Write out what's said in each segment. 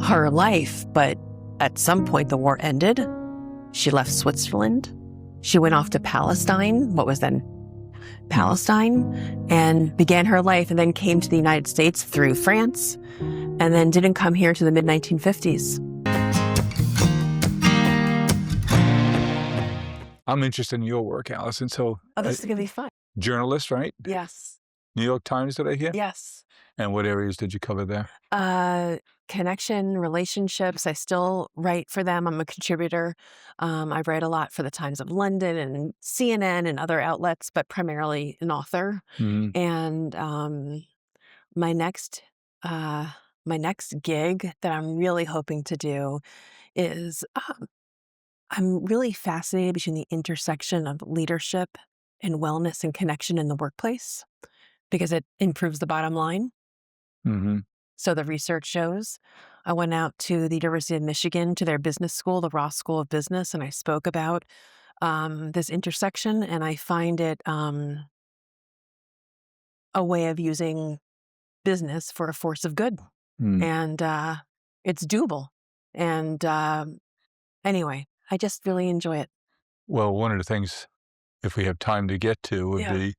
her life, but at some point the war ended. She left Switzerland. She went off to Palestine, what was then Palestine, and began her life, and then came to the United States through France, and then didn't come here to the mid-1950s. I'm interested in your work, Allison. So, Oh, this is going to be fun. Journalist, right? Yes. New York Times, did I hear? Yes. And what areas did you cover there? Connection, relationships. I still write for them. I'm a contributor. I write a lot for the Times of London and CNN and other outlets, but primarily an author. Mhm. And my next gig that I'm really hoping to do is I'm really fascinated between the intersection of leadership and wellness and connection in the workplace because it improves the bottom line. Mhm. So the research shows. I went out to the University of Michigan to their business school, the Ross School of Business, and I spoke about this intersection, and I find it a way of using business for a force of good. Mm. And it's doable. And anyway, I just really enjoy it. Well, one of the things, if we have time to get to, would Yeah. be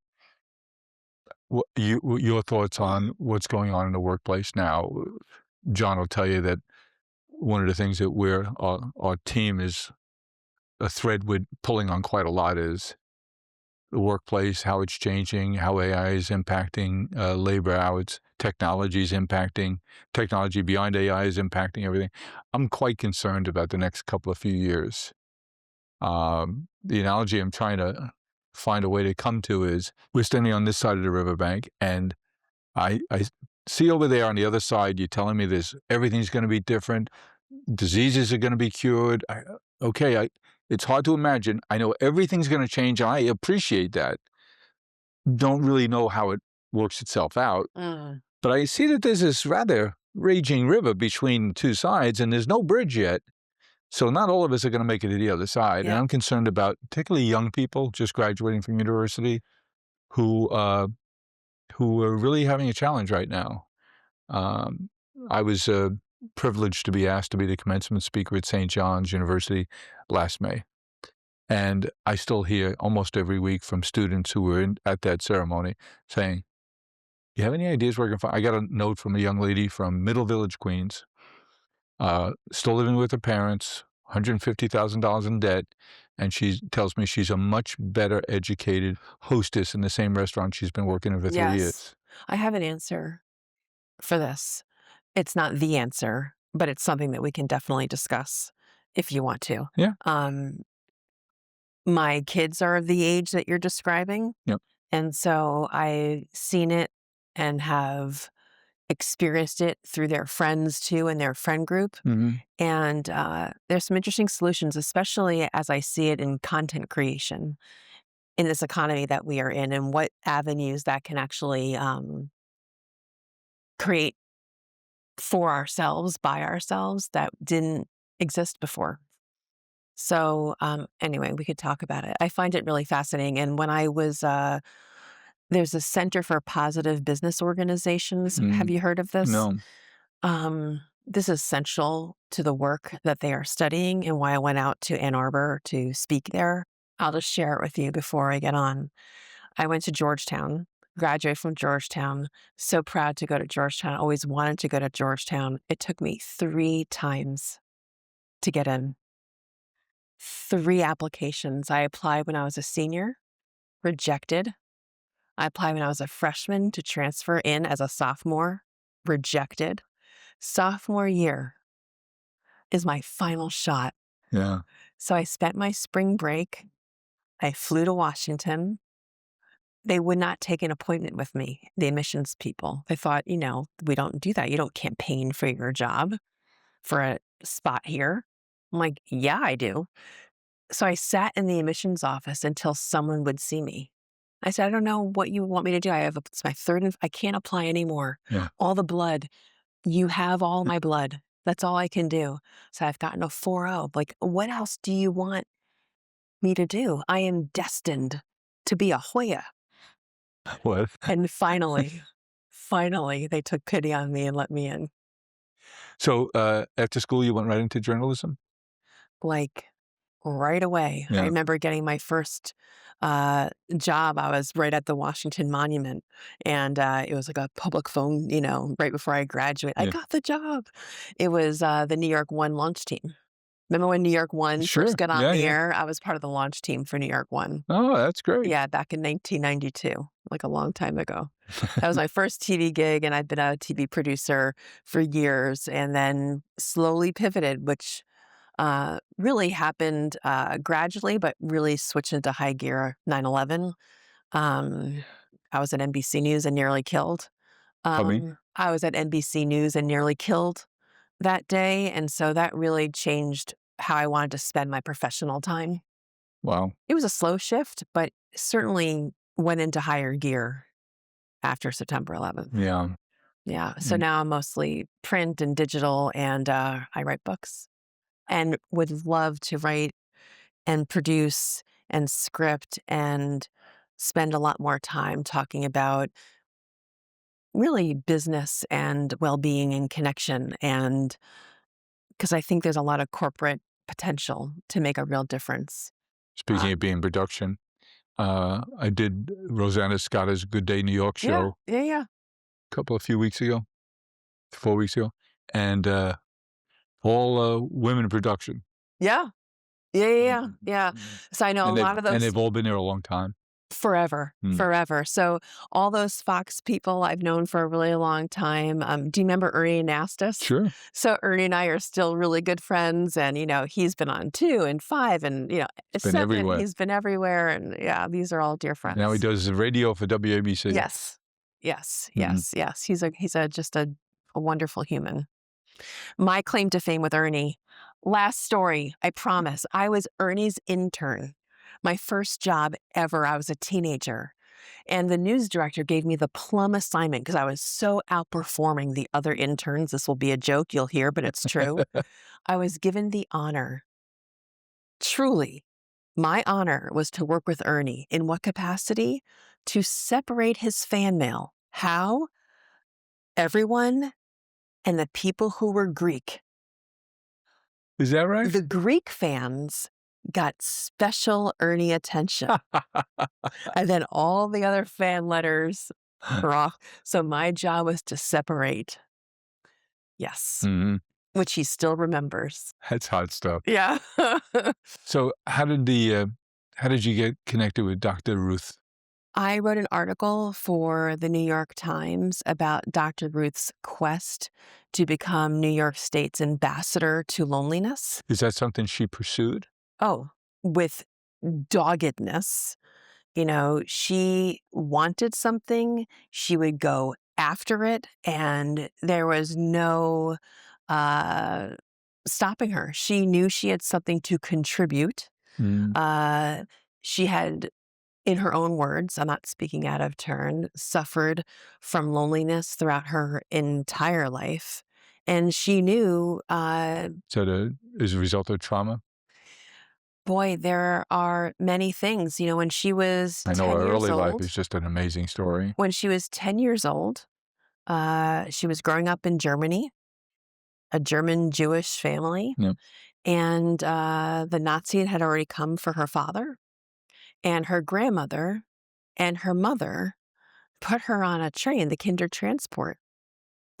your thoughts on what's going on in the workplace now. John will tell you that one of the things that our team is a thread we're pulling on quite a lot is the workplace, how it's changing, how AI is impacting labor, how it's technology is impacting, technology beyond AI is impacting everything. I'm quite concerned about the next couple of few years. The analogy I'm trying to find a way to come to is we're standing on this side of the riverbank, and I see over there on the other side, you're telling me everything's going to be different, diseases are going to be cured. It's hard to imagine. I know everything's going to change, and I appreciate that. Don't really know how it works itself out. But I see that there's this rather raging river between two sides, and there's no bridge yet. So not all of us are going to make it to the other side. Yeah. And I'm concerned about particularly young people just graduating from university who are really having a challenge right now. I was privileged to be asked to be the commencement speaker at St. John's University last May. And I still hear almost every week from students who were at that ceremony saying, you have any ideas where I can find? I got a note from a young lady from Middle Village, Queens, still living with her parents, $150,000 in debt, and she tells me she's a much better educated hostess in the same restaurant she's been working in for 3 years. I have an answer for this. It's not the answer, but it's something that we can definitely discuss if you want to. Yeah. My kids are of the age that you're describing. Yep. And so I've seen it and have experienced it through their friends too and their friend group. Mm-hmm. And there's some interesting solutions, especially as I see it in content creation in this economy that we are in, and what avenues that can actually create for ourselves, by ourselves, that didn't exist before. So anyway, we could talk about it. I find it really fascinating. And when I was, there's a Center for Positive Business Organizations. Have you heard of this? No. This is essential to the work that they are studying and why I went out to Ann Arbor to speak there. I'll just share it with you before I get on. I went to Georgetown, graduated from Georgetown, so proud to go to Georgetown, always wanted to go to Georgetown. It took me 3 times to get in. 3 applications. I applied when I was a senior, rejected. I applied when I was a freshman to transfer in as a sophomore, rejected. Sophomore year is my final shot. Yeah. So I spent my spring break. I flew to Washington. They would not take an appointment with me, the admissions people. They thought, we don't do that. You don't campaign for your job, for a spot here. I'm like, yeah, I do. So I sat in the admissions office until someone would see me. I said, I don't know what you want me to do. It's my third, I can't apply anymore. Yeah. All the blood, you have all my blood. That's all I can do. So I've gotten a 4.0. Like, what else do you want me to do? I am destined to be a Hoya. What? And finally, they took pity on me and let me in. So, after school, you went right into journalism? Like, right away. I Yeah, remember getting my first, job. I was right at the Washington Monument, and, it was like a public phone, right before I graduate. I yeah. got the job. It was, the New York One launch team. Remember when New York One first Sure. got on Yeah, the yeah. air? I was part of the launch team for New York One. Oh, that's great. Yeah, back in 1992, like a long time ago. That was my first TV gig, and I've been a TV producer for years and then slowly pivoted, which really happened gradually, but really switched into high gear 9/11. Um, I was at NBC News and nearly killed. Pardon me? I was at NBC News and nearly killed that day. And so that really changed how I wanted to spend my professional time. Wow. It was a slow shift, but certainly went into higher gear after September 11th. Yeah. Yeah. So Mm. now I'm mostly print and digital, and I write books and would love to write and produce and script and spend a lot more time talking about really business and well-being and connection, and because I think there's a lot of corporate potential to make a real difference. Speaking of being production, I did Rosanna Scotta's Good Day New York Yeah, show yeah, yeah. a few weeks ago, 4 weeks ago, and, all, women in production. Yeah, yeah, yeah, yeah, Mm, yeah. mm. So I know a lot of And those they've all been there a long time. forever, Mm. forever. So all those Fox people I've known for a really long time. Do you remember Ernie Anastas? Sure. So Ernie and I are still really good friends, and he's been on 2 and 5 and It's been 7. everywhere. He's been everywhere, and yeah, these are all dear Now he friends. does the radio for WABC. Yes, yes, Mhm. yes, yes. He's just a wonderful human. My claim to fame with Ernie. Last story, I promise. I was Ernie's intern. My first job ever. I was a teenager. And the news director gave me the plum assignment because I was so outperforming the other interns. This will be a joke you'll hear, but it's true. I was given the honor. Truly, my honor was to work with Ernie. In what capacity? To separate his fan mail. How? Everyone and the people who were Greek. Is that right? The Greek fans got special Ernie attention, and then all the other fan letters were off. So my job was to separate. Yes, Mhm. which he still remembers. That's hot stuff. Yeah. So how did you get connected with Dr. Ruth? I wrote an article for the New York Times about Dr. Ruth's quest to become New York State's ambassador to loneliness. Is that something she pursued? Oh, with doggedness. She wanted something, she would go after it, and there was no uh, stopping her. She knew she had something to contribute. Mm. Uh, she had, in her own words, I'm not speaking out of turn, suffered from loneliness throughout her entire life. And she knew, So as a result of trauma? boy, there are many things. When she was I know 10 her years early life is old, just an amazing story. when she was 10 years old, she was growing up in Germany, a German Jewish family, Yeah. and the Nazi had already come for her father, and her grandmother and her mother put her on a train, the Kinder Transport,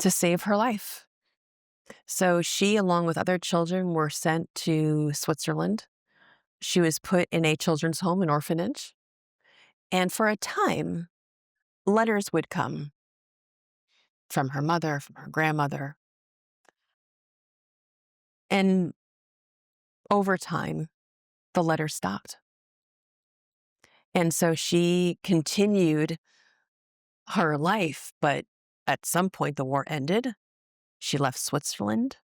to save her life. So she, along with other children, were sent to Switzerland. She was put in a children's home, an orphanage, and for a time, letters would come from her mother, from her grandmother, and over time, the letters stopped. And so she continued her life, but at some point the war ended. She left Switzerland.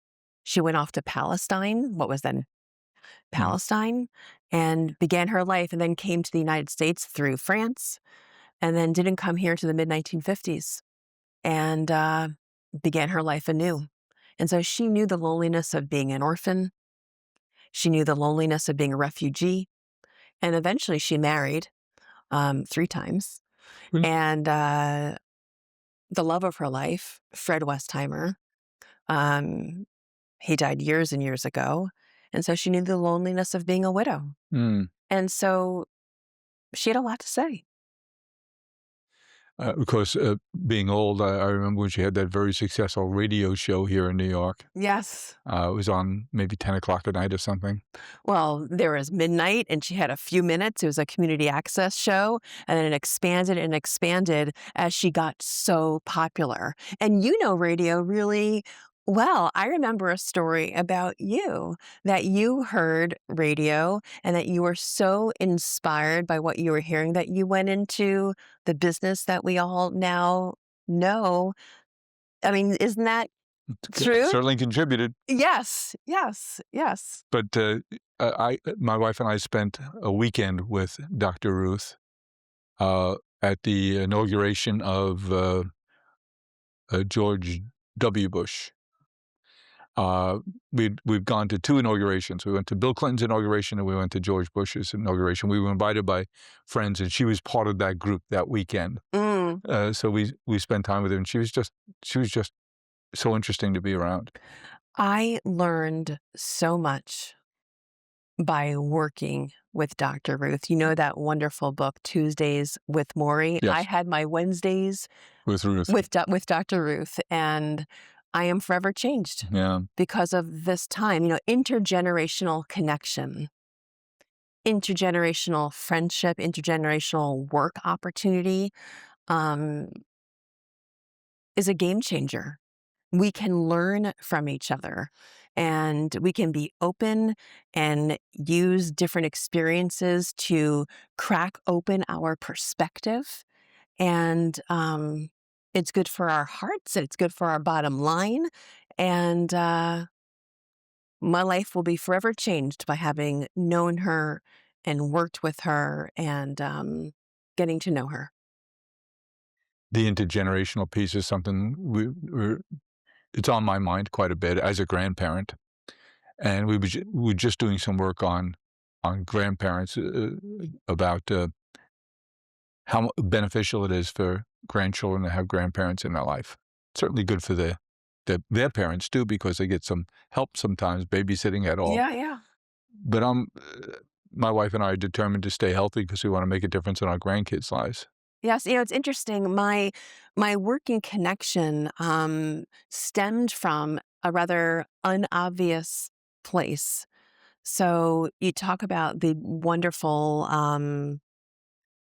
She went off to Palestine, what was then Mhm. Palestine, and began her life, and then came to the United States through France, and then didn't come here to the mid 1950s, and began her life anew. And so she knew the loneliness of being an orphan. She knew the loneliness of being a refugee. And eventually she married 3 times. Really? And the love of her life, Fred Westheimer, Um, he died years and years ago, and so she knew the loneliness of being a widow, Mm. and so she had a lot to say. Of course, being old, I remember when she had that very successful radio show here in New York. Yes. It was on maybe 10 o'clock at night or something. Well, there was midnight, and she had a few minutes. It was a community access show, and then it expanded and expanded as she got so popular. And you know radio really well. I remember a story about you that you heard radio and that you were so inspired by what you were hearing that you went into the business that we all now know. I mean, isn't that true? Certainly contributed. Yes, yes, yes. But my wife and I spent a weekend with Dr. Ruth at the inauguration of George W. Bush. Uh, we've gone to 2 inaugurations. We went to Bill Clinton's inauguration, and we went to George Bush's inauguration. We were invited by friends, and she was part of that group that weekend. Mm. So we spent time with her, and she was just so interesting to be around. I learned so much by working with Dr. Ruth. You know that wonderful book, Tuesdays with Maury? I Yes, had my Wednesdays with Ruth. with Dr. Ruth, and I am forever changed Yeah. because of this time. You know, intergenerational connection, intergenerational friendship, intergenerational work opportunity um, is a game changer. We can learn from each other and we can be open and use different experiences to crack open our perspective. And it's good for our hearts, it's good for our bottom line. And my life will be forever changed by having known her and worked with her and getting to know her. The intergenerational piece is something it's on my mind quite a bit as a grandparent, and we were just doing some work on grandparents, about, how beneficial it is for grandchildren to have grandparents in their life. Certainly good for their parents too, because they get some help sometimes babysitting at all. Yeah, yeah. But my wife and I are determined to stay healthy because we wanna make a difference in our grandkids' lives. Yes, you know, it's interesting. My working connection stemmed from a rather unobvious place. So you talk about the wonderful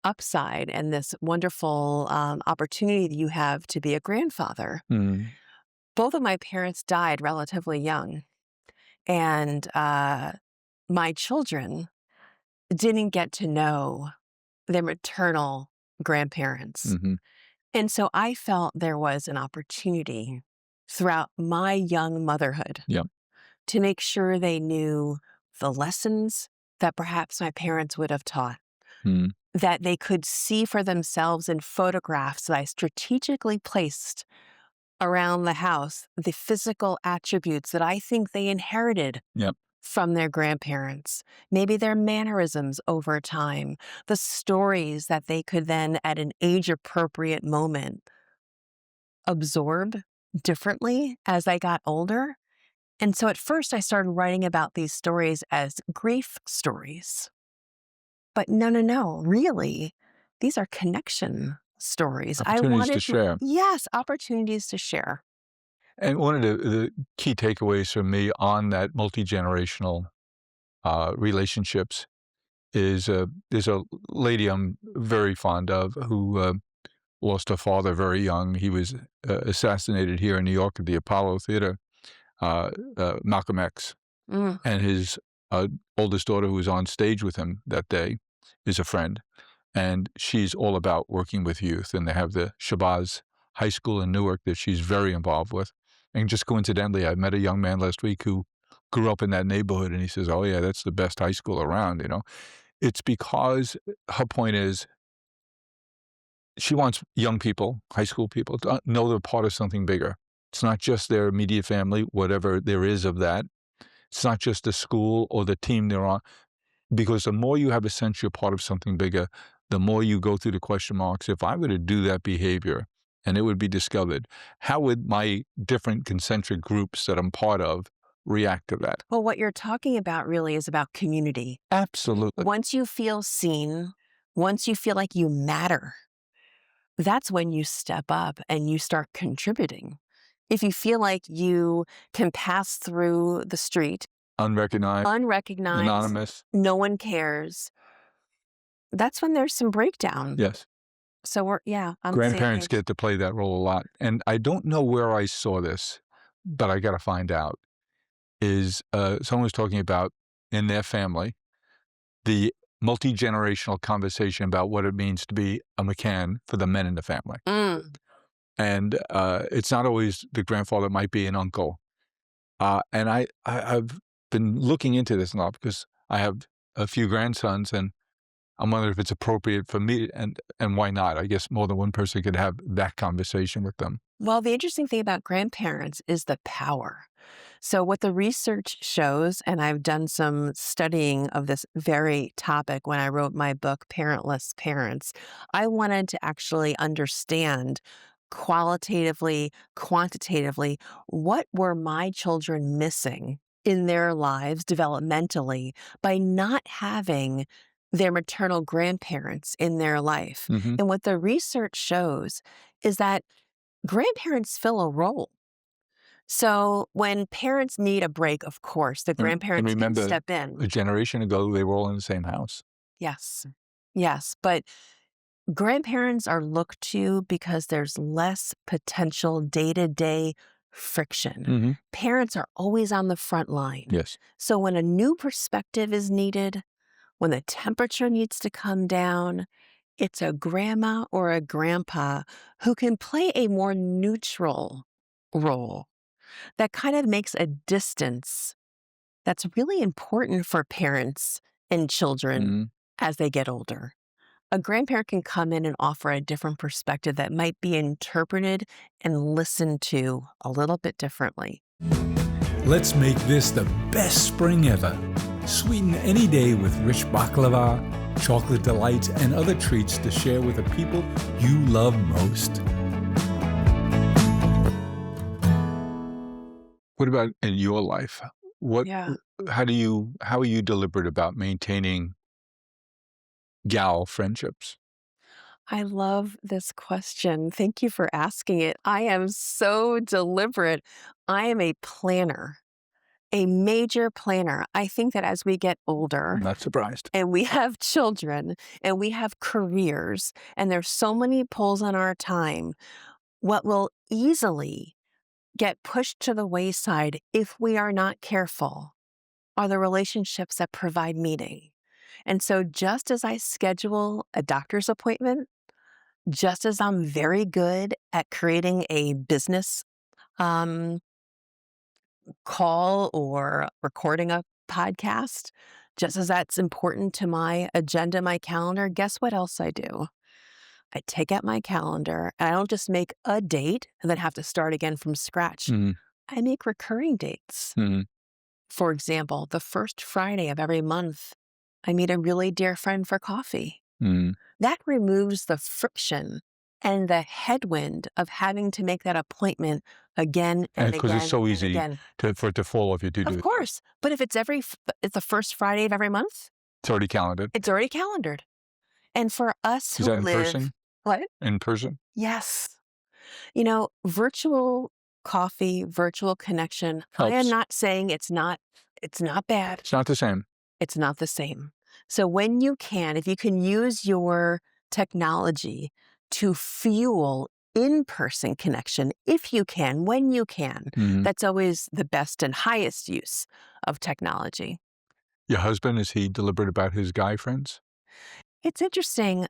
upside and this wonderful opportunity that you have to be a grandfather. Mm, Both of my parents died relatively young, and my children didn't get to know their maternal grandparents. mhm, And so I felt there was an opportunity throughout my young motherhood yep, to make sure they knew the lessons that perhaps my parents would have taught, mm, that they could see for themselves in photographs that I strategically placed around the house, the physical attributes that I think they inherited yep. from their grandparents, maybe their mannerisms over time, the stories that they could then, at an age appropriate moment, absorb differently as I got older. And so at first I started writing about these stories as grief stories. But no, no, no, really, these are connection stories. I Opportunities to wanted, share. yes, opportunities to share. And one of the key takeaways for me on that multi-generational, relationships is, there's a lady I'm very fond of who, lost her father very young. He was, assassinated here in New York at the Apollo Theater, Malcolm X. Mm. And his, oldest daughter, who was on stage with him that day, is a friend, and she's all about working with youth, and they have the Shabazz High School in Newark that she's very involved with. And just coincidentally, I met a young man last week who grew up in that neighborhood, and he says, "Oh, yeah, that's the best high school around," you know? It's because her point is she wants young people, high school people, to know they're part of something bigger. It's not just their immediate family, whatever there is of that. It's not just the school or the team they're on, because the more you have a sense you're part of something bigger, the more you go through the question marks. If I were to do that behavior and it would be discovered, how would my different concentric groups that I'm part of react to that? Well, what you're talking about really is about community. Absolutely. Once you feel seen, once you feel like you matter, that's when you step up and you start contributing. If you feel like you can pass through the street Unrecognized, unrecognized, anonymous. no one cares, that's when there's some breakdown. Yes. So yeah, on the same Grandparents page. get to play that role a lot. And I don't know where I saw this, but I got to find out. Is someone was talking about in their family, the multi-generational conversation about what it means to be a McCann for the men in the family. Mm. And it's not always the grandfather, it might be an uncle. And I've been looking into this a lot because I have a few grandsons, and I'm wondering if it's appropriate for me, and why not? I guess more than one person could have that conversation with them. Well, the interesting thing about grandparents is the power. So, what the research shows, and I've done some studying of this very topic when I wrote my book, Parentless Parents, I wanted to actually understand qualitatively, quantitatively, what were my children missing in their lives developmentally by not having their maternal grandparents in their life. Mhm. And what the research shows is that grandparents fill a role. So when parents need a break, of course, the And grandparents can remember, step in. a generation ago, they were all in the same house. Yes. Yes. But grandparents are looked to because there's less potential day-to-day friction. Mhm. Parents are always on the front line. Yes. So when a new perspective is needed, when the temperature needs to come down, it's a grandma or a grandpa who can play a more neutral role that kind of makes a distance that's really important for parents and children Mhm. as they get older. A grandparent can come in and offer a different perspective that might be interpreted and listened to a little bit differently. Let's make this the best spring ever. Sweeten any day with rich baklava, chocolate delights, and other treats to share with the people you love most. What about in your life? What Yeah. how are you deliberate about maintaining gal friendships? I love this question. Thank you for asking it. I am so deliberate. I am a planner, a major planner. I think that as we get I'm older not surprised. and we have children and we have careers and there's so many pulls on our time, what will easily get pushed to the wayside if we are not careful are the relationships that provide meaning. And so just as I schedule a doctor's appointment, just as I'm very good at creating a business um, call or recording a podcast, just as that's important to my agenda, my calendar, guess what else I do? I take out my calendar and I don't just make a date and then have to start again from scratch. Mhm. I make recurring dates. Mhm. For example, the first Friday of every month, I meet a really dear friend for coffee. Mhm. That removes the friction and the headwind of having to make that appointment again And and because it's again so and easy again. for it to fall if you do Of that. course. But if it's the first Friday of every month, It's already calendared. it's already calendared. And for us Is who that in live, person? what? In person? Yes. Virtual coffee, virtual connection, I am Helps. not saying it's not bad. It's not the same. It's not the same. So when you can, if you can use your technology to fuel in-person connection, if you can, when you can, Mhm. that's always the best and highest use of technology. Your husband, is he deliberate about his guy friends? It's interesting.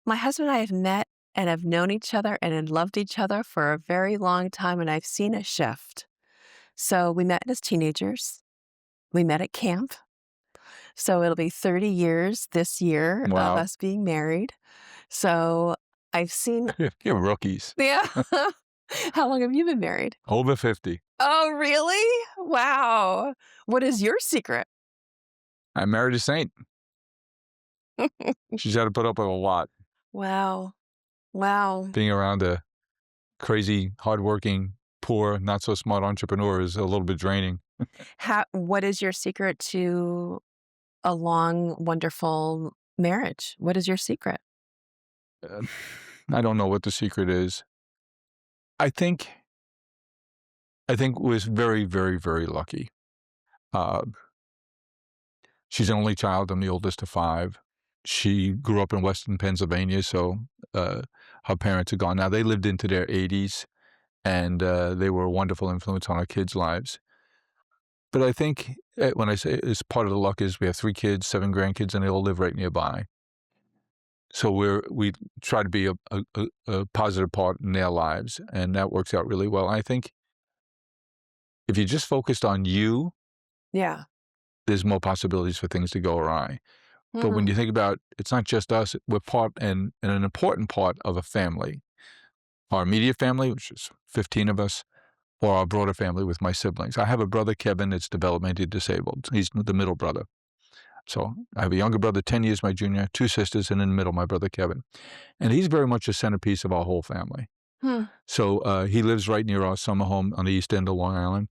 My husband and I have met and have known each other and have loved each other for a very long time, and I've seen a shift. So we met as teenagers. We met at camp. So it'll be 30 years this year of Wow. us being married. So I've seen, You're rookies. yeah. How long have you been married? Over 50. Oh, really? Wow. What is your secret? I married a saint. She's had to put up with a lot. Wow. Wow. Being around a crazy, hardworking, poor, not so smart entrepreneur is a little bit draining. What is your secret to a long, wonderful marriage? What is your secret? Uh, I don't know what the secret is. I think was very, very, very lucky. Uh, she's an only child. I'm the oldest of 5. She grew up in Western Pennsylvania, so her parents are gone now. They lived into their 80s, and they were a wonderful influence on our kids' lives. But I think when I say it's part of the luck is we have 3 kids, 7 grandkids, and they all live right nearby. So we try to be a positive part in their lives, and that works out really well. I think if you just focused on you, Yeah. there's more possibilities for things to go awry. But when Mhm. you think about it's not just us, we're part and an important part of a family. Our immediate family, which is 15 of us, or our broader family with my siblings. I have a brother, Kevin, that's developmentally disabled. He's the middle brother. So I have a younger brother, 10 years my junior, 2 sisters, and in the middle, my brother, Kevin. And he's very much a centerpiece of our whole family. Hmm. So he lives right near our summer home on the east end of Long Island.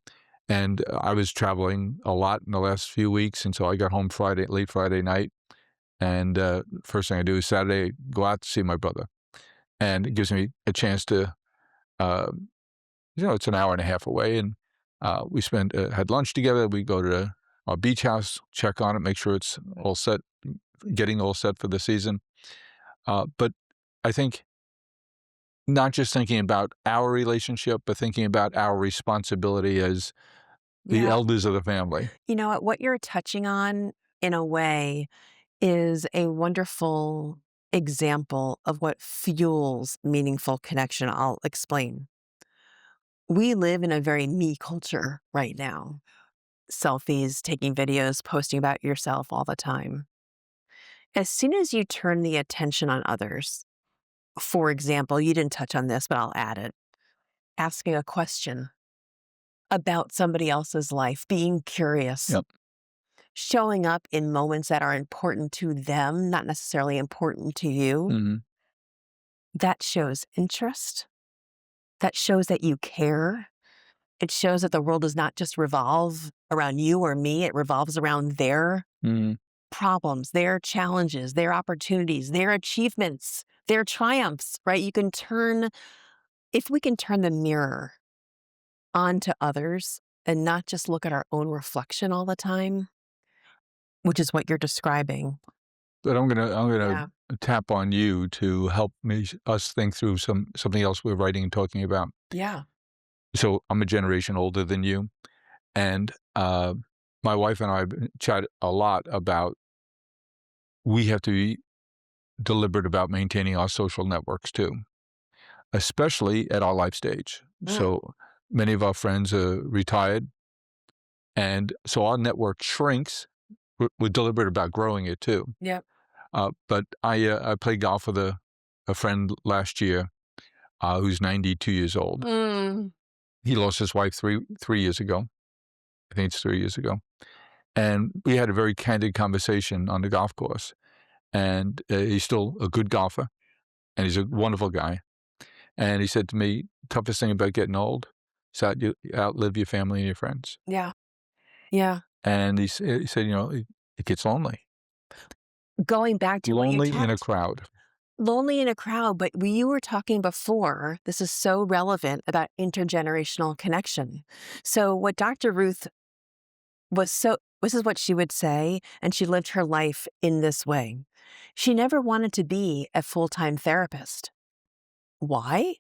And I was traveling a lot in the last few weeks. And so I got home late Friday night. And first thing I do is Saturday, go out to see my brother. And it gives me a chance to, uh, it's an hour and a half away. And we had lunch together. We go to our beach house, check on it, make sure it's all set, getting all set for the season. But I think not just thinking about our relationship, but thinking about our responsibility as the Yeah. elders of the family. You know what you're touching on, in a way, is a wonderful example of what fuels meaningful connection. I'll explain. We live in a very me culture right now. Selfies, taking videos, posting about yourself all the time. As soon as you turn the attention on others, for example, you didn't touch on this, but I'll add it, asking a question about somebody else's life, being curious, Yep. showing up in moments that are important to them, not necessarily important to you, Hmm. that shows interest. That shows that you care. It shows that the world does not just revolve around you or me, it revolves around their Hmm. problems, their challenges, their opportunities, their achievements, their triumphs, right? If we can turn the mirror onto others and not just look at our own reflection all the time, which is what you're describing. But I'm gonna Yeah. tap on you to help us think through something else we're writing and talking about. Yeah. So I'm a generation older than you, and my wife and I chat a lot about we have to be deliberate about maintaining our social networks too, especially at our life stage. Mm. So many of our friends are retired, and so our network shrinks. We're deliberate about growing it too. Yep. But I played golf with a friend last year who's 92 years old. Mm. He lost his wife three years ago. I think it's 3 years ago. And we had a very candid conversation on the golf course. And he's still a good golfer, and he's a wonderful guy. And he said to me, toughest thing about getting old is that you outlive your family and your friends. Yeah. Yeah. And he said, it gets lonely. Going back to what you Lonely in a talked, crowd. lonely in a crowd, but you were talking before, this is so relevant about intergenerational connection. So what Dr. Ruth this is what she would say, and she lived her life in this way. She never wanted to be a full-time therapist. Why?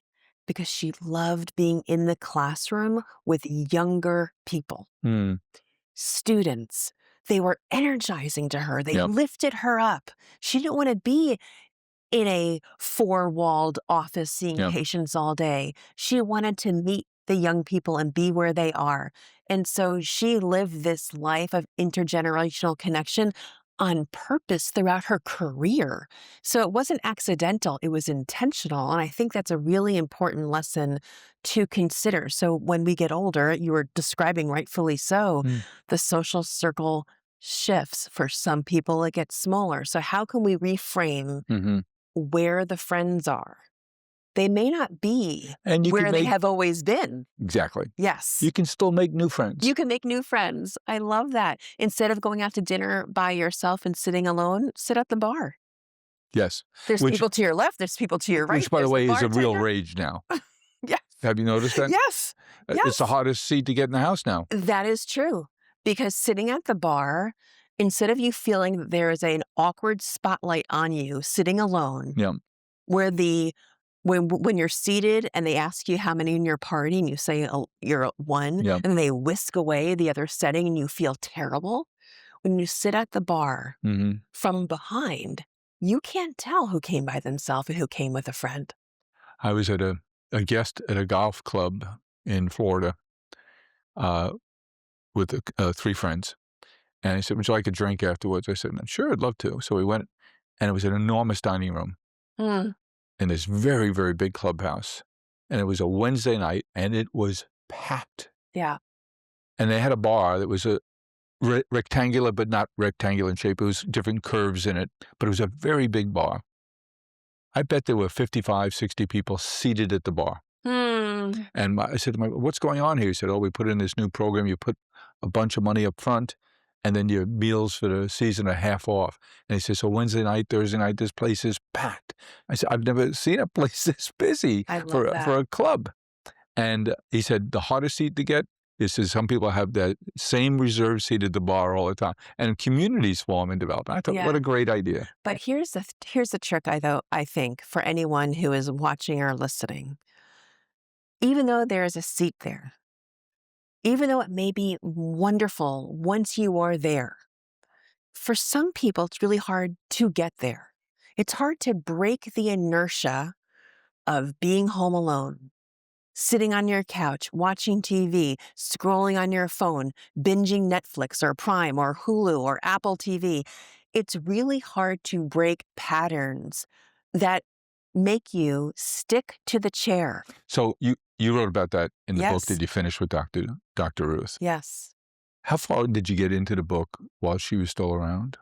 Because she loved being in the classroom with younger people, Mm, students. They were energizing to her. They yep. lifted her up. She didn't want to be in a four-walled office seeing Yep. patients all day. She wanted to meet the young people and be where they are. And so she lived this life of intergenerational connection on purpose throughout her career. So it wasn't accidental, it was intentional. And I think that's a really important lesson to consider. So when we get older, you were describing rightfully so, Mm. the social circle shifts. For some people, it gets smaller. So how can we reframe Hmm. where the friends are? They may not be And you can where they make have always been. exactly. Yes. You can still make new friends. You can make new friends. I love that. Instead of going out to dinner by yourself and sitting alone, sit at the bar. Yes. There's Which, people to your left, there's people to your right. which by the There's way, is a real bartender. rage now. Yes. Have you noticed that? Yes. It's the Yes. hottest seat to get in the house now. That is true. Because sitting at the bar, instead of you feeling that there is an awkward spotlight on you sitting alone, Yeah. where when you're seated and they ask you how many in your party and you say you're one, Yeah. and they whisk away the other setting and you feel terrible, when you sit at the bar hmm from behind, you can't tell who came by themselves and who came with a friend. I was at a guest at a golf club in Florida uh, with 3 friends. And he said, would you like a drink afterwards? I said, sure, I'd love to. So we went, and it was an enormous dining room Mm, in this very, very big clubhouse. And it was a Wednesday night, and it was packed. yeah. And they had a bar that was a rectangular, but not rectangular in shape. It was different curves in it, but it was a very big bar. I bet there were 55, 60 people seated at the bar. Mm, And I said to him, what's going on here? He said, we put in this new program. You put a bunch of money up front, and then your meals for the season are half off. And he said, so Wednesday night, Thursday night, this place is packed. I said, I've never seen a place this busy I love for that. a club. And he said, the hardest seat to get is some people have that same reserved seat at the bar all the time. And communities form and develop. I thought, Yeah. what a great idea. But here's the trick, I think, for anyone who is watching or listening. Even though there is a seat there, even though it may be wonderful once you are there, for some people, it's really hard to get there. It's hard to break the inertia of being home alone, sitting on your couch, watching TV, scrolling on your phone, binging Netflix or Prime or Hulu or Apple TV. It's really hard to break patterns that make you stick to the chair. So you wrote about that in the book. Yes. Did you finish with Dr. Ruth? Yes. How far did you get into the book while she was still around?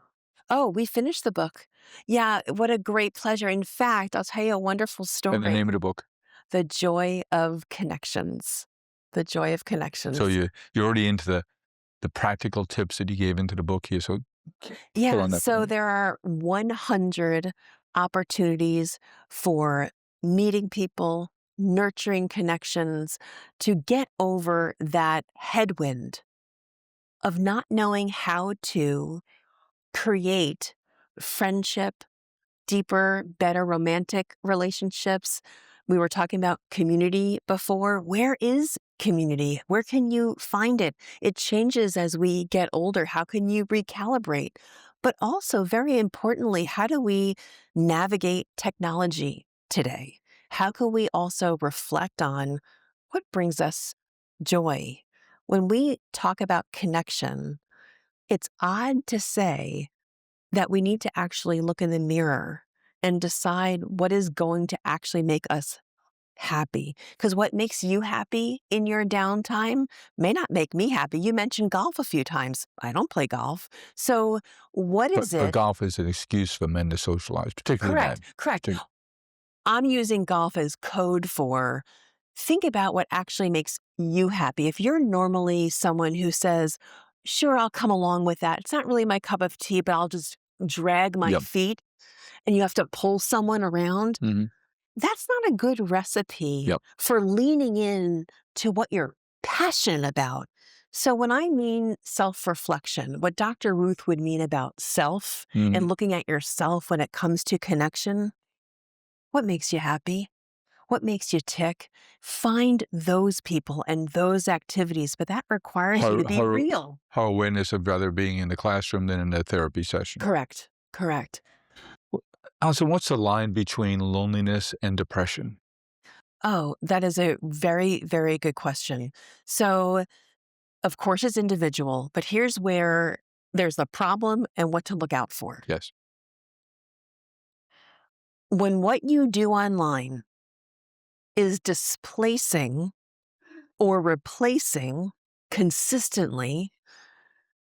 Oh, we finished the book. Yeah, what a great pleasure. In fact, I'll tell you a wonderful story. And the name of the book? The Joy of Connections. The Joy of Connections. So you're already into the practical tips that you gave into the book here. So pull Yeah, on that so point. there are 100 opportunities for meeting people, nurturing connections, to get over that headwind of not knowing how to create friendship, deeper, better romantic relationships. We were talking about community before. Where is community? Where can you find it? It changes as we get older. How can you recalibrate? But also, very importantly, how do we navigate technology today? How can we also reflect on what brings us joy? When we talk about connection, it's odd to say that we need to actually look in the mirror and decide what is going to actually make us happy. Because what makes you happy in your downtime may not make me happy. You mentioned golf a few times. I don't play golf. So what is But it? golf is an excuse for men to socialize, particularly men. Correct. I'm using golf as code for think about what actually makes you happy. If you're normally someone who says, sure, I'll come along with that. It's not really my cup of tea, but I'll just drag my Yep. feet, and you have to pull someone around. Mhm. That's not a good recipe Yep. for leaning in to what you're passionate about. So when I mean self-reflection, what Dr. Ruth would mean about self Mhm. and looking at yourself when it comes to connection, what makes you happy? What makes you tick? Find those people and those activities, but that requires you to be real. Her awareness of rather being in the classroom than in a therapy session. Correct. Allison, what's the line between loneliness and depression? Oh, that is a very, very good question. So, of course, it's individual, but here's where there's the problem and what to look out for. Yes. When what you do online is displacing or replacing consistently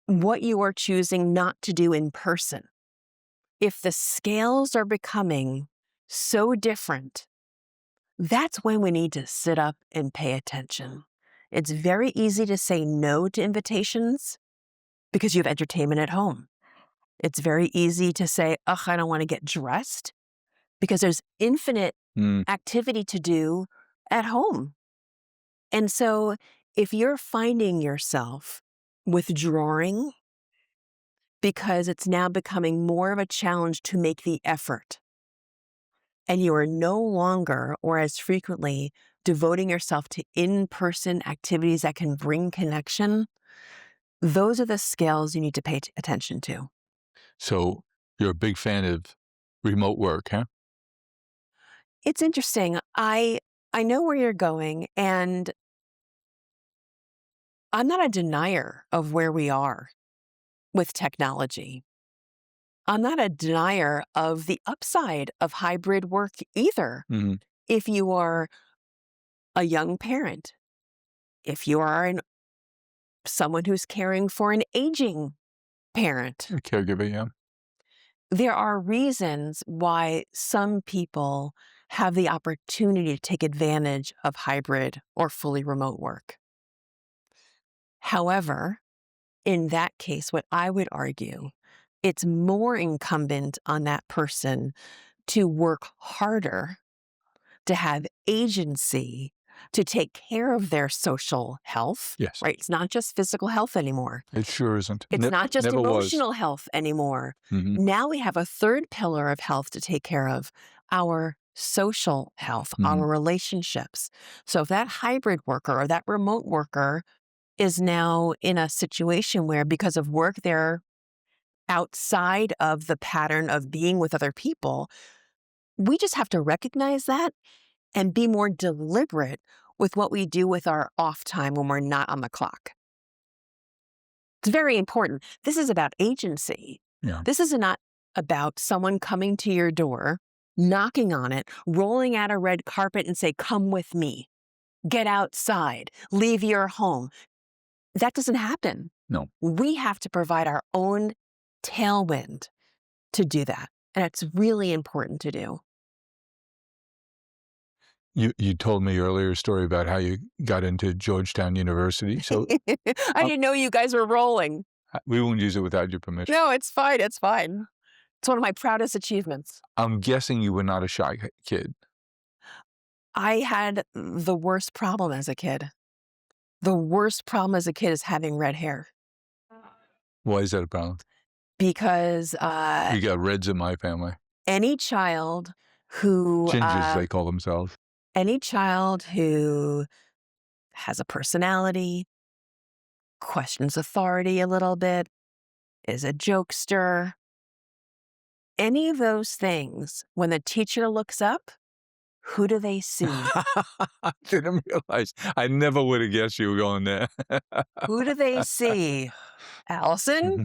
what you are choosing not to do in person, if the scales are becoming so different That's when we need to sit up and pay attention. It's very easy to say no to invitations because you have entertainment at home. It's very easy to say, ugh, I don't want to get dressed because there's infinite Mm. activity to do at home. And so if you're finding yourself withdrawing because it's now becoming more of a challenge to make the effort, and you are no longer or as frequently devoting yourself to in-person activities that can bring connection, those are the scales you need to pay attention to. So you're a big fan of remote work, huh? It's interesting. I know where you're going, and I'm not a denier of where we are with technology. I'm not a denier of the upside of hybrid work either. Mm-hmm. If you are a young parent, if you are someone who's caring for an aging parent, A caregiver, yeah. there are reasons why some people have the opportunity to take advantage of hybrid or fully remote work. However, in that case, what I would argue, it's more incumbent on that person to work harder, to have agency, to take care of their social health, Yes. right? It's not just physical health anymore. It sure isn't. It's not just never was. emotional health anymore. Mm-hmm. Now we have a third pillar of health to take care of, our social health, Mm-hmm. our relationships. So if that hybrid worker or that remote worker is now in a situation where because of work they're outside of the pattern of being with other people, we just have to recognize that and be more deliberate with what we do with our off time when we're not on the clock. It's very important. This is about agency. Yeah. This is not about someone coming to your door, knocking on it, rolling out a red carpet and say, come with me, get outside, leave your home. That doesn't happen. No. We have to provide our own tailwind to do that. And it's really important to do. You told me earlier a story about how you got into Georgetown University. So I didn't know you guys were rolling. we won't use it without your permission. No, it's fine. It's fine. It's one of my proudest achievements. I'm guessing you were not a shy kid. I had the worst problem as a kid. The worst problem as a kid is having red hair. Why is that a problem? Because You got reds in my family. any child who Gingers, they call themselves. any child who has a personality, questions authority a little bit, is a jokester, any of those things, when the teacher looks up, who do they see? I didn't realize. I never would have guessed you were going there. Who do they see? Allison?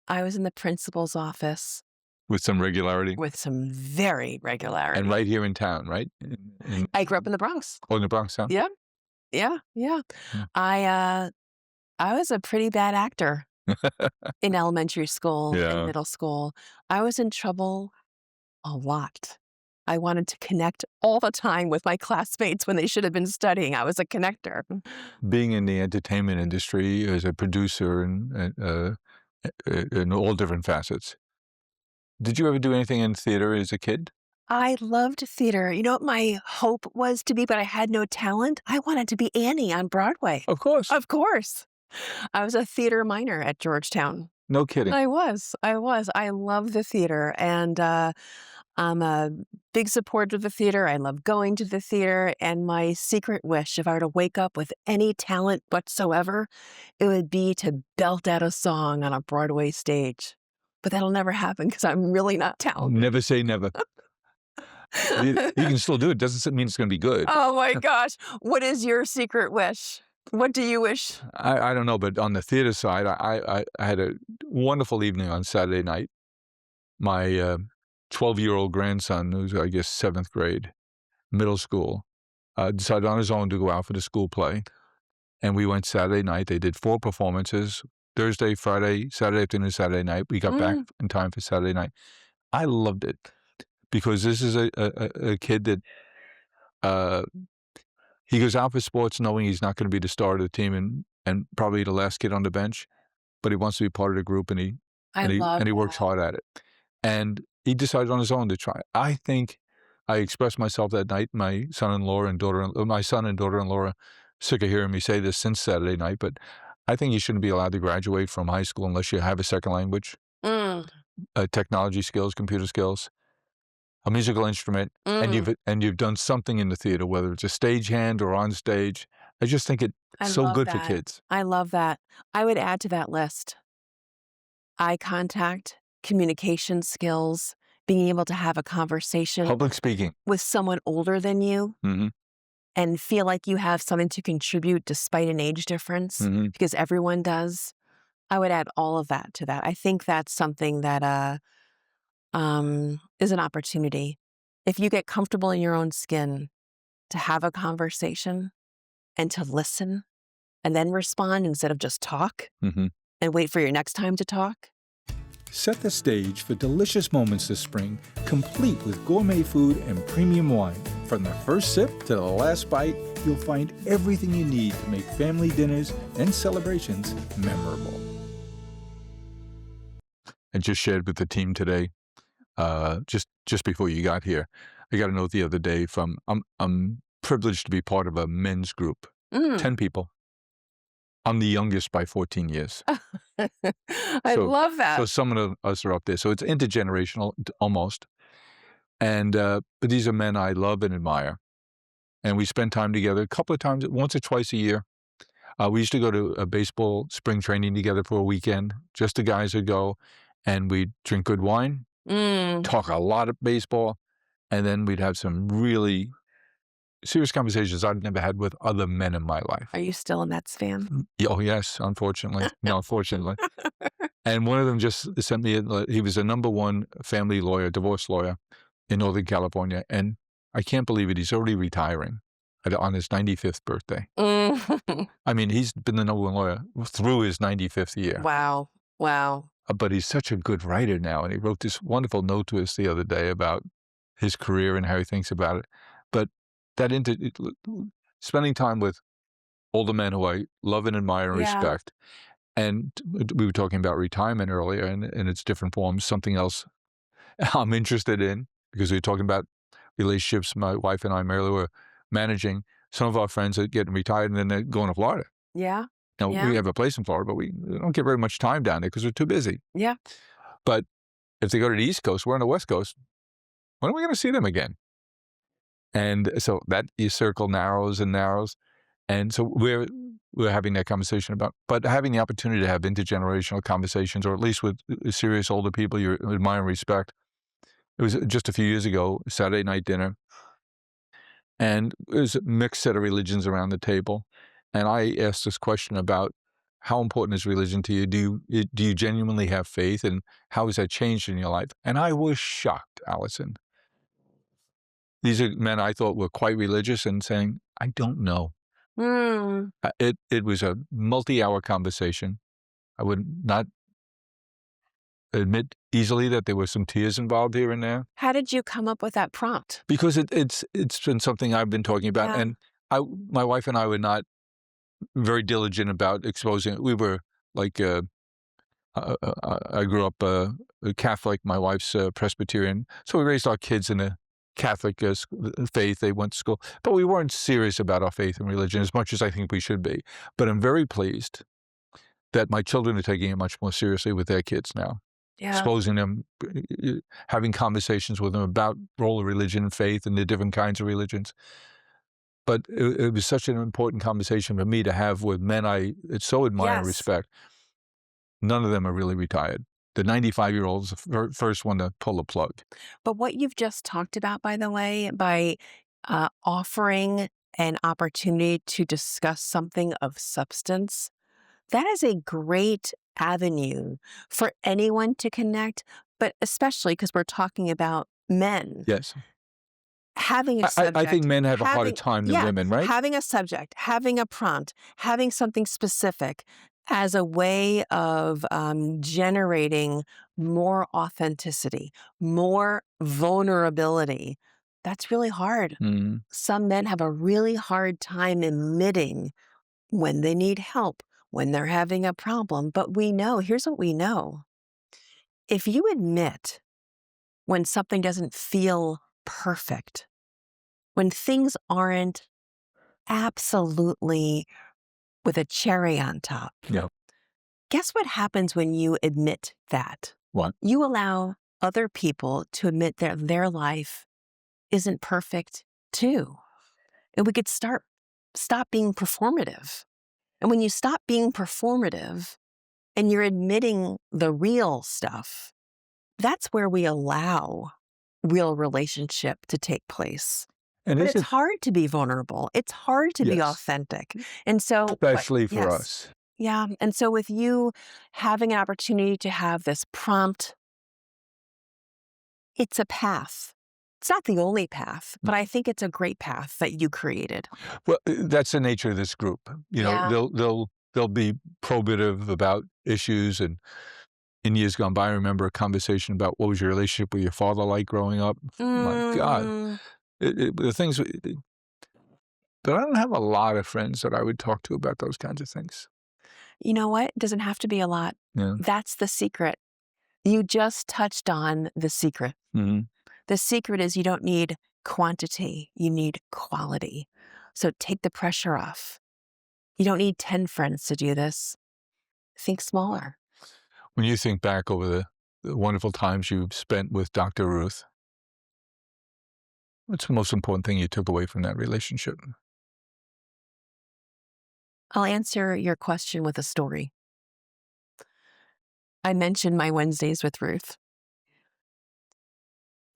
I was in the principal's office With some regularity. with some very regularity. And right here in town, right? I grew up in the Bronx. In the Bronx town? Yeah. Yeah. Hmm. I was a pretty bad actor in elementary school Yeah. and middle school. I was in trouble a lot. I wanted to connect all the time with my classmates when they should have been studying. I was a connector. Being in the entertainment industry as a producer and in all different facets. Did you ever do anything in theater as a kid? I loved theater. You know what my hope was to be, but I had no talent? I wanted to be Annie on Broadway. Of course. Of course. I was a theater minor at Georgetown. No kidding. I was. I love the theater, and I'm a big supporter of the theater. I love going to the theater, and my secret wish, if I were to wake up with any talent whatsoever, it would be to belt out a song on a Broadway stage. But that'll never happen because I'm really not talented. Never say never. You can still do it. Doesn't mean it's going to be good. Oh my gosh. What is your secret wish? What do you wish? I don't know, but on the theater side, I had a wonderful evening on Saturday night. My 12-year-old grandson, who's, I guess, 7th grade, middle school, decided on his own to go out for the school play. And we went Saturday night. They did 4 performances, Thursday, Friday, Saturday afternoon, Saturday night. We got back in time for Saturday night. I loved it because this is a kid that he goes out for sports knowing he's not going to be the star of the team and probably the last kid on the bench, but he wants to be part of the group, and I love he works that. hard at it. And he decided on his own to try. I think I expressed myself that night. My son and daughter-in-law are sick of hearing me say this since Saturday night, but I think you shouldn't be allowed to graduate from high school unless you have a second language, Mm, technology skills, computer skills, a musical instrument, mm. and you've done something in the theater, whether it's a stagehand or on stage. I just think it's I so love good for that. kids. I love that. I would add to that list eye contact, communication skills, being able to have a conversation Public speaking. with someone older than you Mm-hmm. and feel like you have something to contribute despite an age difference, Mm-hmm. because everyone does. I would add all of that to that. I think that's something that is an opportunity. If you get comfortable in your own skin to have a conversation and to listen and then respond instead of just talk Mm-hmm. and wait for your next time to talk. Set the stage for delicious moments this spring, complete with gourmet food and premium wine. From the first sip to the last bite, you'll find everything you need to make family dinners and celebrations memorable. I just shared with the team today, just before you got here. I got a note the other day from I'm privileged to be part of a men's group, 10 people. I'm the youngest by 14 years. I So- love that. So some of us are up there. So it's intergenerational almost. And but these are men I love and admire. And we spend time together a couple of times, once or twice a year. We used to go to a baseball spring training together for a weekend. Just the guys would go, and we'd drink good wine, talk a lot of baseball, and then we'd have some really serious conversations I've never had with other men in my life. Are you still a Mets fan? Oh, yes, unfortunately. No, fortunately. And one of them just sent me, he was a #1 family lawyer, divorce lawyer in Northern California. And I can't believe it. He's already retiring on his 95th birthday. I mean, he's been the #1 lawyer through his 95th year. Wow. Wow. But he's such a good writer now. And he wrote this wonderful note to us the other day about his career and how he thinks about it. But that spending time with older men who I love and admire and Yeah. respect. And we were talking about retirement earlier and its different forms, something else I'm interested in, because we were talking about relationships my wife and I, Mary, were managing. Some of our friends are getting retired and then they're going to Florida. Yeah. Now, Yeah. we have a place in Florida, but we don't get very much time down there because we're too busy. Yeah. But if they go to the East Coast, we're on the West Coast, when are we going to see them again? And so that your circle narrows and narrows. And so we're having that conversation about, but having the opportunity to have intergenerational conversations, or at least with serious older people you admire and respect. It was just a few years ago, Saturday night dinner, and it was a mixed set of religions around the table. And I asked this question about how important is religion to you? Do you genuinely have faith, and how has that changed in your life? And I was shocked, Allison. These are men I thought were quite religious and saying, I don't know. It was a multi-hour conversation. I would not admit easily that there were some tears involved here and there, How did you come up with that prompt? because it's been something I've been talking about. Yeah. And my wife and I were not very diligent about exposing it. We were like, I grew up Catholic. My wife's Presbyterian, so we raised our kids in a Catholic faith. They went to school, but we weren't serious about our faith and religion as much as I think we should be. But I'm very pleased that my children are taking it much more seriously with their kids now, Yeah. exposing them, having conversations with them about role of religion and faith and the different kinds of religions. But it was such an important conversation for me to have with men I so admire and Yes. respect. None of them are really retired. The 95-year-old is the first one to pull the plug. But what you've just talked about, by the way, by offering an opportunity to discuss something of substance, that is a great avenue for anyone to connect, but especially because we're talking about men. Yes. Having a subject. I think men have a harder time than women, right? Having a subject, having a prompt, having something specific as a way of generating more authenticity, more vulnerability. That's really hard. Mm. Some men have a really hard time admitting when they need help, when they're having a problem. But we know, here's what we know. If you admit when something doesn't feel perfect, when things aren't absolutely with a cherry on top, Yeah. guess what happens when you admit that? What? You allow other people to admit that their life isn't perfect too. And we could stop being performative. And when you stop being performative and you're admitting the real stuff, that's where we allow real relationship to take place. And But is it's it hard to be vulnerable. It's hard to be Yes. authentic. And so, especially for yes. us? Yeah. And so with you having an opportunity to have this prompt, it's a path. It's not the only path, but I think it's a great path that you created. Well, that's the nature of this group. You know, Yeah. they'll be probative about issues. And in years gone by, I remember a conversation about what was your relationship with your father like growing up. My God, the things. But I don't have a lot of friends that I would talk to about those kinds of things. You know what? It doesn't have to be a lot. Yeah. That's the secret. You just touched on the secret. Mm-hmm. The secret is you don't need quantity, you need quality. So take the pressure off. You don't need 10 friends to do this. Think smaller. When you think back over the wonderful times you've spent with Dr. Ruth, what's the most important thing you took away from that relationship? I'll answer your question with a story. I mentioned my Wednesdays with Ruth.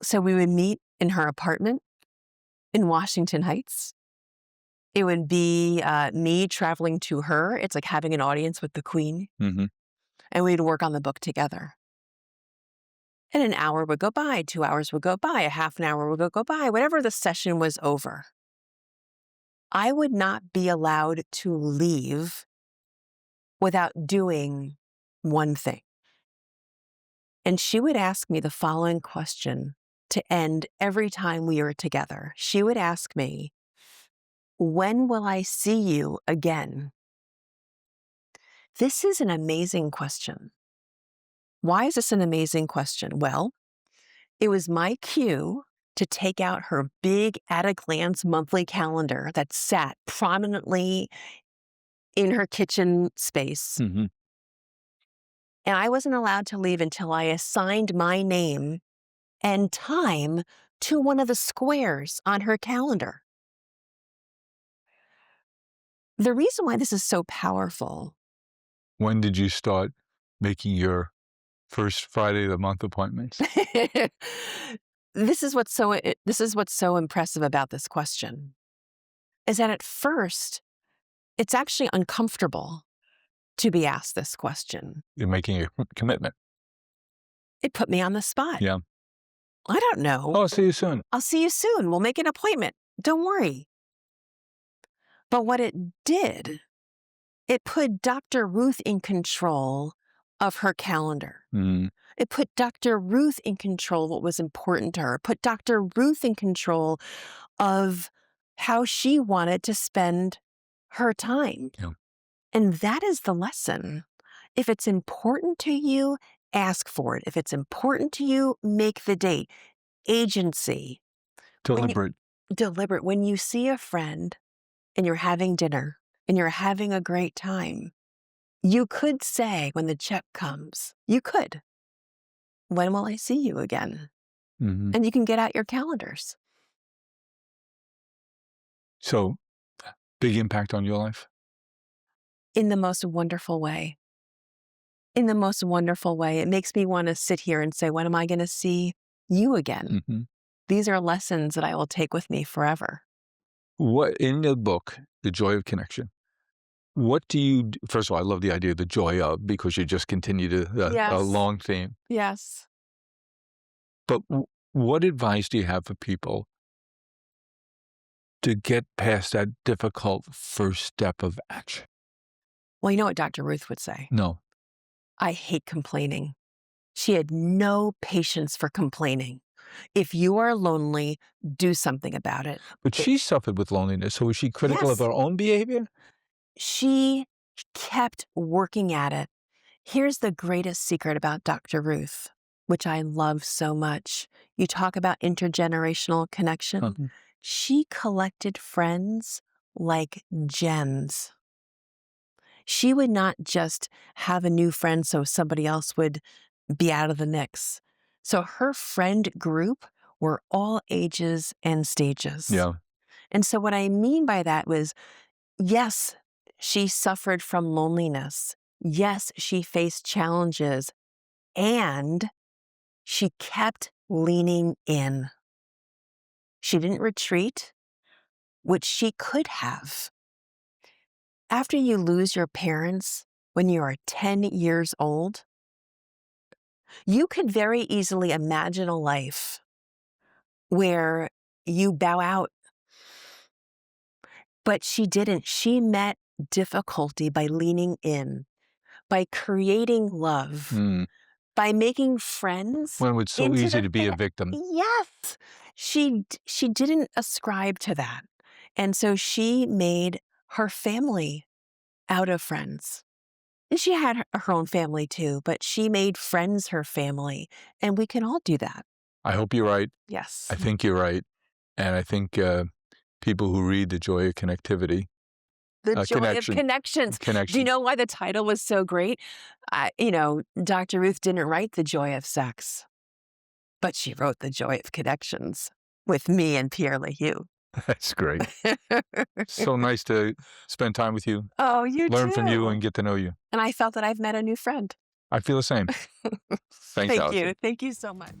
So we would meet in her apartment in Washington Heights. It would be me traveling to her. It's like having an audience with the Queen. Mm-hmm. And we'd work on the book together. And an hour would go by, 2 hours would go by, a half an hour would go by, whenever the session was over. I would not be allowed to leave without doing one thing. And she would ask me the following question to end every time we were together. She would ask me, "When will I see you again?" This is an amazing question. Why is this an amazing question? Well, it was my cue to take out her big at-a-glance monthly calendar that sat prominently in her kitchen space. Mm-hmm. And I wasn't allowed to leave until I assigned my name and time to one of the squares on her calendar. The reason why this is so powerful. When did you start making your first Friday of the month appointments? This is what's so impressive about this question, is that at first, it's actually uncomfortable to be asked this question. You're making a commitment. It put me on the spot. Yeah. I don't know. Oh, I'll see you soon. I'll see you soon. We'll make an appointment. Don't worry. But what it did, it put Dr. Ruth in control of her calendar. Mm. It put Dr. Ruth in control of what was important to her. It put Dr. Ruth in control of how she wanted to spend her time. Yeah. And that is the lesson. If it's important to you, ask for it. If it's important to you, make the date. Agency. Deliberate. Deliberate. When you see a friend and you're having dinner and you're having a great time, you could say when the check comes, you could, "When will I see you again?" Mm-hmm. And you can get out your calendars. So, big impact on your life? In the most wonderful way. In the most wonderful way. It makes me want to sit here and say, when am I going to see you again? Mm-hmm. These are lessons that I will take with me forever. What in the book, The Joy of Connection, what do you first of all, I love the idea of the joy of, because you just continued a Yes. long theme. Yes. But what advice do you have for people to get past that difficult first step of action? Well, you know what Dr. Ruth would say? No. I hate complaining. She had no patience for complaining. If you are lonely, do something about it. But she suffered with loneliness, so was she critical of Yes. her own behavior? She kept working at it. Here's the greatest secret about Dr. Ruth, which I love so much. You talk about intergenerational connection. Huh. She collected friends like gems. She would not just have a new friend so somebody else would be out of the mix. So her friend group were all ages and stages. Yeah. And so what I mean by that was, yes, she suffered from loneliness. Yes, she faced challenges, and she kept leaning in. She didn't retreat, which she could have. After you lose your parents when you are 10 years old, you could very easily imagine a life where you bow out. But she didn't. She met difficulty by leaning in, by creating love, Mm. by making friends. When it's so into easy the to be a fa- victim. Yes. She didn't ascribe to that. And so she made her family out of friends. And she had her own family too, but she made friends her family. And we can all do that. I hope you're right. Yes. I think you're right. And I think people who read The Joy of Connectivity, The joy connection. of connections. Connection. Do you know why the title was so great? Dr. Ruth didn't write The Joy of Sex, but she wrote The Joy of Connections with me and Pierre LaHue. That's great. So nice to spend time with you, Oh, you learn too. from you, and get to know you. And I felt that I've met a new friend. I feel the same. Thanks, Thank Allison. you. Thank you so much.